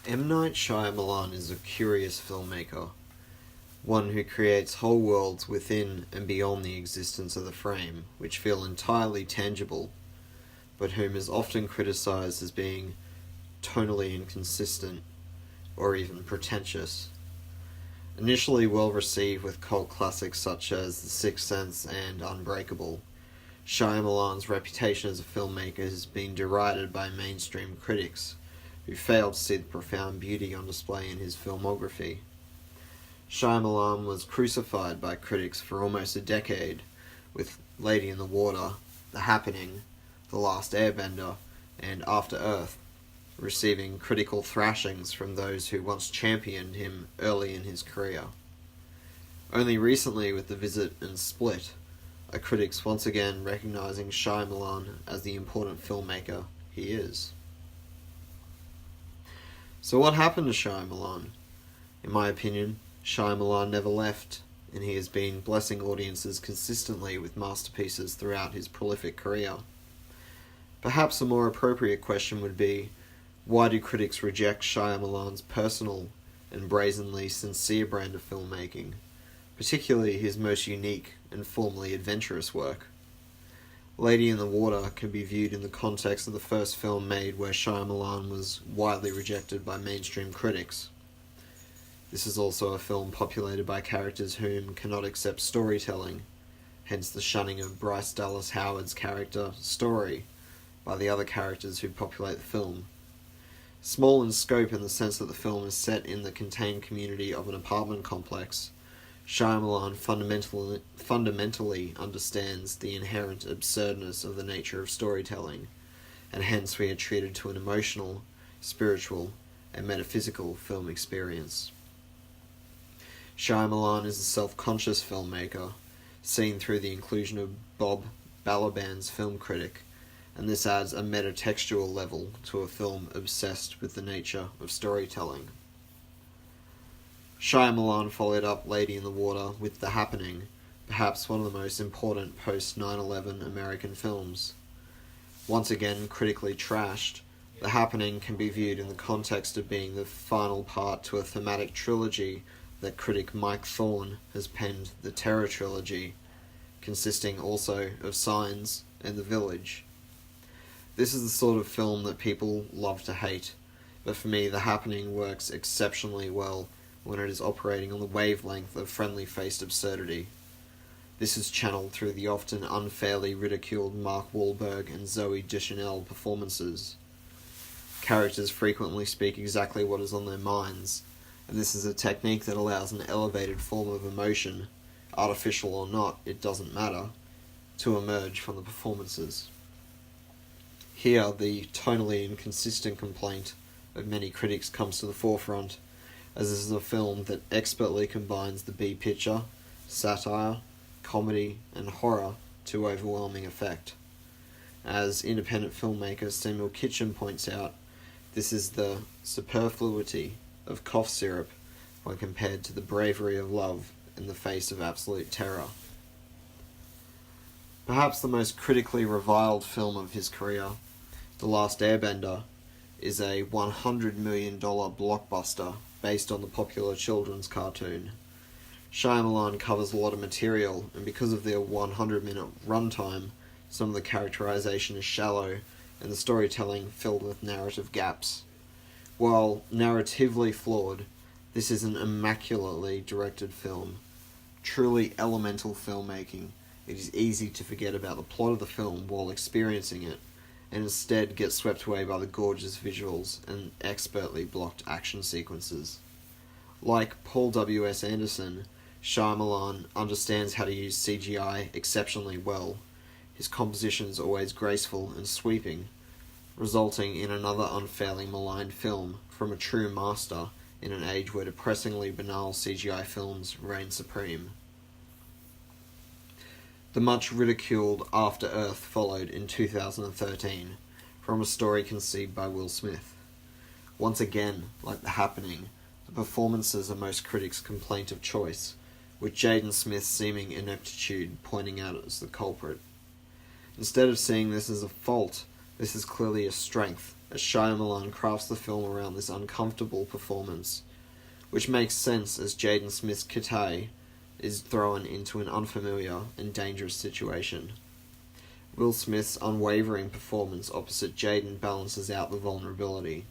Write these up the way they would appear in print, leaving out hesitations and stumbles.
M. Night Shyamalan is a curious filmmaker, one who creates whole worlds within and beyond the existence of the frame, which feel entirely tangible, but whom is often criticized as being tonally inconsistent or even pretentious. Initially well received with cult classics such as The Sixth Sense and Unbreakable, Shyamalan's reputation as a filmmaker has been derided by mainstream critics, who failed to see the profound beauty on display in his filmography. Shyamalan was crucified by critics for almost a decade, with Lady in the Water, The Happening, The Last Airbender, and After Earth receiving critical thrashings from those who once championed him early in his career. Only recently, with The Visit and Split, are critics once again recognizing Shyamalan as the important filmmaker he is. So what happened to Shyamalan? In my opinion, Shyamalan never left, and he has been blessing audiences consistently with masterpieces throughout his prolific career. Perhaps a more appropriate question would be, why do critics reject Shyamalan's personal and brazenly sincere brand of filmmaking, particularly his most unique and formally adventurous work? Lady in the Water can be viewed in the context of the first film made where Shyamalan was widely rejected by mainstream critics. This is also a film populated by characters whom cannot accept storytelling, hence the shunning of Bryce Dallas Howard's character, Story, by the other characters who populate the film. Small in scope in the sense that the film is set in the contained community of an apartment complex, Shyamalan fundamentally understands the inherent absurdness of the nature of storytelling, and hence we are treated to an emotional, spiritual, and metaphysical film experience. Shyamalan is a self-conscious filmmaker, seen through the inclusion of Bob Balaban's film critic, and this adds a metatextual level to a film obsessed with the nature of storytelling. Shyamalan followed up Lady in the Water with The Happening, perhaps one of the most important post-9/11 American films. Once again critically trashed, The Happening can be viewed in the context of being the final part to a thematic trilogy that critic Mike Thorne has penned, the Terror Trilogy, consisting also of Signs and The Village. This is the sort of film that people love to hate, but for me The Happening works exceptionally well when it is operating on the wavelength of friendly-faced absurdity. This is channeled through the often unfairly ridiculed Mark Wahlberg and Zooey Deschanel performances. Characters frequently speak exactly what is on their minds, and this is a technique that allows an elevated form of emotion, artificial or not, it doesn't matter, to emerge from the performances. Here, the tonally inconsistent complaint of many critics comes to the forefront, as this is a film that expertly combines the B-picture, satire, comedy, and horror to overwhelming effect. As independent filmmaker Samuel Kitchen points out, this is the superfluity of cough syrup when compared to the bravery of love in the face of absolute terror. Perhaps the most critically reviled film of his career, The Last Airbender, is a $100 million blockbuster based on the popular children's cartoon. Shyamalan covers a lot of material, and because of their 100-minute runtime, some of the characterization is shallow, and the storytelling filled with narrative gaps. While narratively flawed, this is an immaculately directed film. Truly elemental filmmaking. It is easy to forget about the plot of the film while experiencing it, and instead get swept away by the gorgeous visuals and expertly blocked action sequences. Like Paul W.S. Anderson, Shyamalan understands how to use CGI exceptionally well. His composition is always graceful and sweeping, resulting in another unfairly maligned film from a true master in an age where depressingly banal CGI films reign supreme. The much ridiculed After Earth followed in 2013 from a story conceived by Will Smith. Once again, like The Happening, the performances are most critics' complaint of choice, with Jaden Smith's seeming ineptitude pointing out as the culprit. Instead of seeing this as a fault, this is clearly a strength, as Shyamalan crafts the film around this uncomfortable performance, which makes sense as Jaden Smith's Kitay is thrown into an unfamiliar and dangerous situation. Will Smith's unwavering performance opposite Jaden balances out the vulnerability.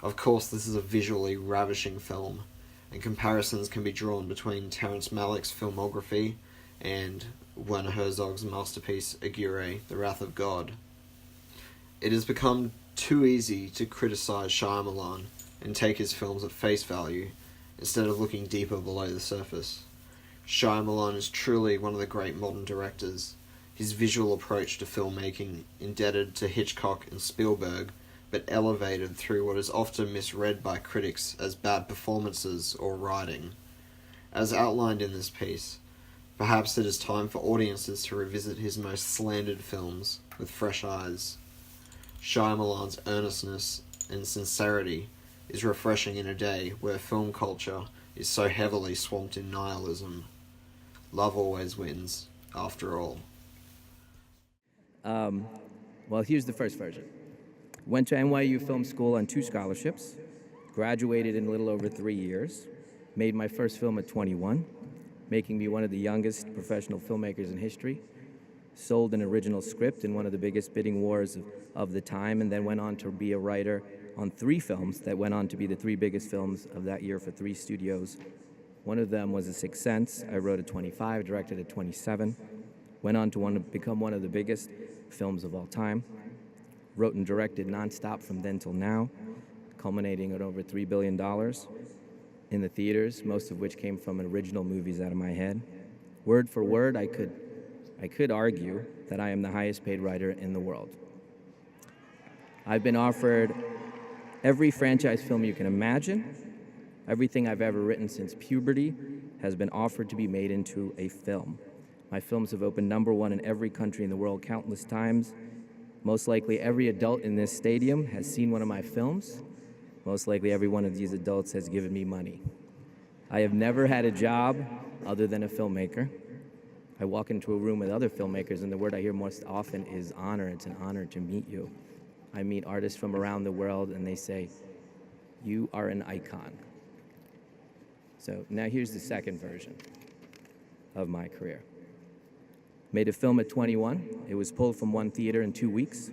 Of course, this is a visually ravishing film, and comparisons can be drawn between Terrence Malick's filmography and Werner Herzog's masterpiece Aguirre, The Wrath of God. It has become too easy to criticize Shyamalan and take his films at face value instead of looking deeper below the surface. Shyamalan is truly one of the great modern directors. His visual approach to filmmaking, indebted to Hitchcock and Spielberg, but elevated through what is often misread by critics as bad performances or writing. As outlined in this piece, perhaps it is time for audiences to revisit his most slandered films with fresh eyes. Shyamalan's earnestness and sincerity is refreshing in a day where film culture is so heavily swamped in nihilism. Love always wins, after all. Well, here's the first version. Went to NYU Film School on 2 scholarships, graduated in a little over 3 years, made my first film at 21, making me one of the youngest professional filmmakers in history, sold an original script in one of the biggest bidding wars of the time, and then went on to be a writer on 3 films that went on to be the 3 biggest films of that year for 3 studios. One of them was A Sixth Sense. I wrote at 25, directed at 27, went on to become one of the biggest films of all time. Wrote and directed nonstop from then till now, culminating at over $3 billion in the theaters, most of which came from original movies out of my head. Word for word, I could argue that I am the highest paid writer in the world. I've been offered every franchise film you can imagine. Everything I've ever written since puberty has been offered to be made into a film. My films have opened #1 in every country in the world countless times. Most likely every adult in this stadium has seen one of my films. Most likely every one of these adults has given me money. I have never had a job other than a filmmaker. I walk into a room with other filmmakers, and the word I hear most often is honor. It's an honor to meet you. I meet artists from around the world, and they say, "You are an icon." So now here's the second version of my career. Made a film at 21. It was pulled from one theater in 2 weeks.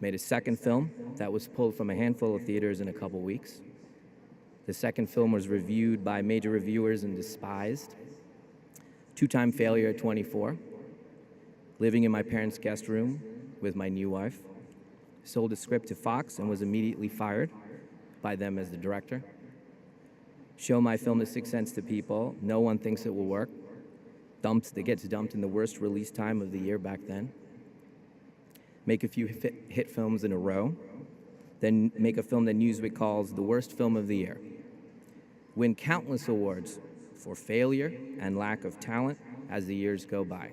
Made a second film that was pulled from a handful of theaters in a couple weeks. The second film was reviewed by major reviewers and despised. 2-time failure at 24. Living in my parents' guest room with my new wife. Sold a script to Fox and was immediately fired by them as the director. Show my film The Sixth Sense to people. No one thinks it will work. That gets dumped in the worst release time of the year back then. Make a few hit films in a row. Then make a film that Newsweek calls the worst film of the year. Win countless awards for failure and lack of talent as the years go by.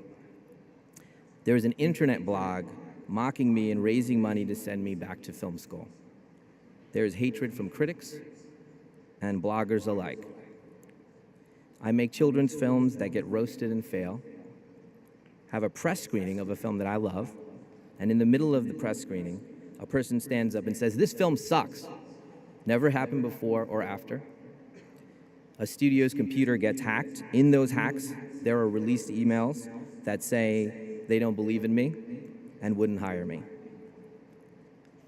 There is an internet blog mocking me and raising money to send me back to film school. There is hatred from critics and bloggers alike. I make children's films that get roasted and fail, have a press screening of a film that I love, and in the middle of the press screening, a person stands up and says, "This film sucks." Never happened before or after. A studio's computer gets hacked. In those hacks, there are released emails that say they don't believe in me and wouldn't hire me.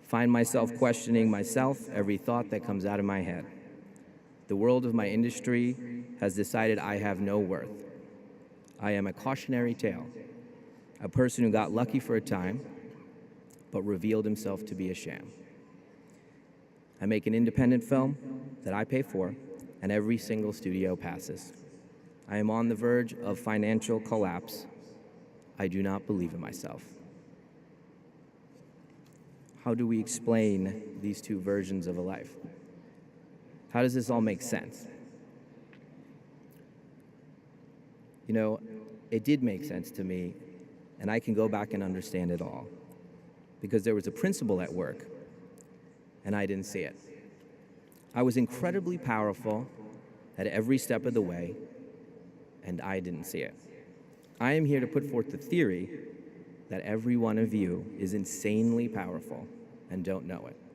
Find myself questioning myself, every thought that comes out of my head. The world of my industry has decided I have no worth. I am a cautionary tale, a person who got lucky for a time, but revealed himself to be a sham. I make an independent film that I pay for, and every single studio passes. I am on the verge of financial collapse. I do not believe in myself. How do we explain these 2 versions of a life? How does this all make sense? You know, it did make sense to me, and I can go back and understand it all. Because there was a principle at work, and I didn't see it. I was incredibly powerful at every step of the way, and I didn't see it. I am here to put forth the theory that every one of you is insanely powerful and don't know it.